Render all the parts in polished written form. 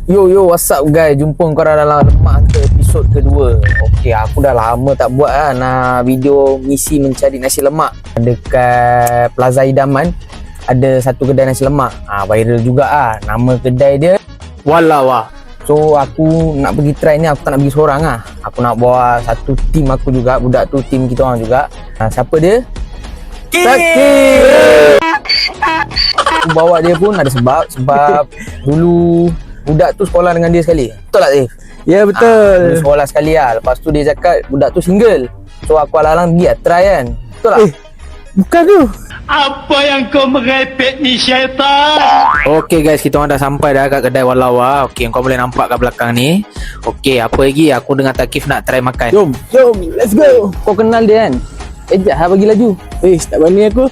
What's up guys? Jumpa korang dalam Lemak Hantar episod kedua. Okey, aku dah lama tak buat video misi mencari nasi lemak dekat Plaza Idaman. Ada satu kedai nasi lemak. Viral juga nama kedai dia Walawa. So aku nak pergi try ni, aku tak nak pergi seorang Aku nak bawa satu tim aku juga, budak tu tim kita orang juga. Siapa dia? Sakit. Aku bawa dia pun ada sebab dulu budak tu sekolah dengan dia sekali. Betul tak Zif? Ya betul. Dulu sekolah sekali Lepas tu dia cakap budak tu single. So aku alang-alang pergi try kan. Betul tak? Bukan tu. Apa yang kau merepek ni syaitan? Okey guys, kita orang dah sampai dah kat kedai Walawa. Okey, kau boleh nampak kat belakang ni. Okey, apa lagi? Aku dengan Takif nak try makan. Jom, let's go. Kau kenal dia kan? Sekejap bagi laju. Tak berani aku.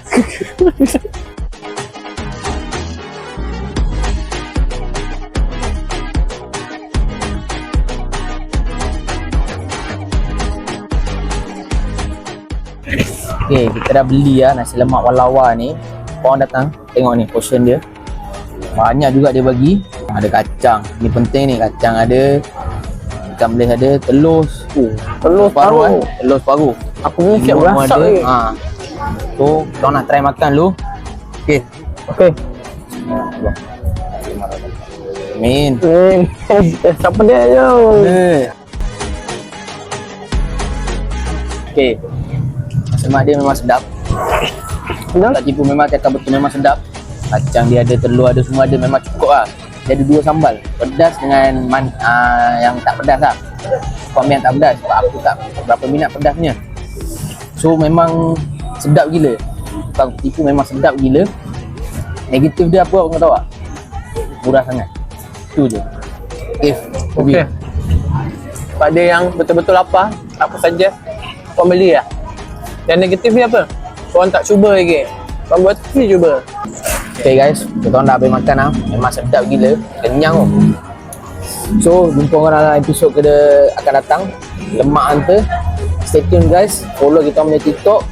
Okey, kita dah beli nasi lemak Walawa ni. Korang datang, tengok ni portion dia. Banyak juga dia bagi. Ada kacang. Ni penting ni, kacang ada. Ikan bilis ada, telur. Telur separuh. Telur separuh. Aku ni siap Semua berasak ni. So, korang nak try makan dulu. Okey. Okey. Min. Siapa dia je? Okey. Nasi lemak dia memang sedap. Tak tipu, memang cakap betul, memang sedap. Kacang dia ada, telur ada, semua ada, memang cukup Dia ada dua sambal, pedas dengan yang tak pedas Kau ambil yang tak pedas, sebab aku tak berapa minat pedasnya. So memang sedap gila. Bukan tipu, memang sedap gila. Negatif dia apa kau tahu tak? Murah sangat. Tu je. Okey. Pada yang betul-betul lapar, aku suggest kau beli lah. Yang negatif ni apa? Korang tak cuba lagi. Korang buat ni cuba. Okay guys, kita orang dah habis makan Memang sedap gila, kenyang So, jumpa korang dalam episod akan datang Lemak Hantar. Stay tune guys. Follow kita punya TikTok,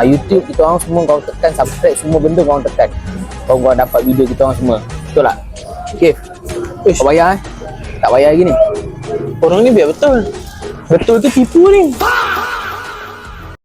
YouTube kita orang semua. Korang tekan subscribe, semua benda korang tekan. Korang dapat video kita orang semua. Betul tak? Okay. Kau bayar Tak bayar lagi ni. Orang ni biar betul. Betul tu tipu ni.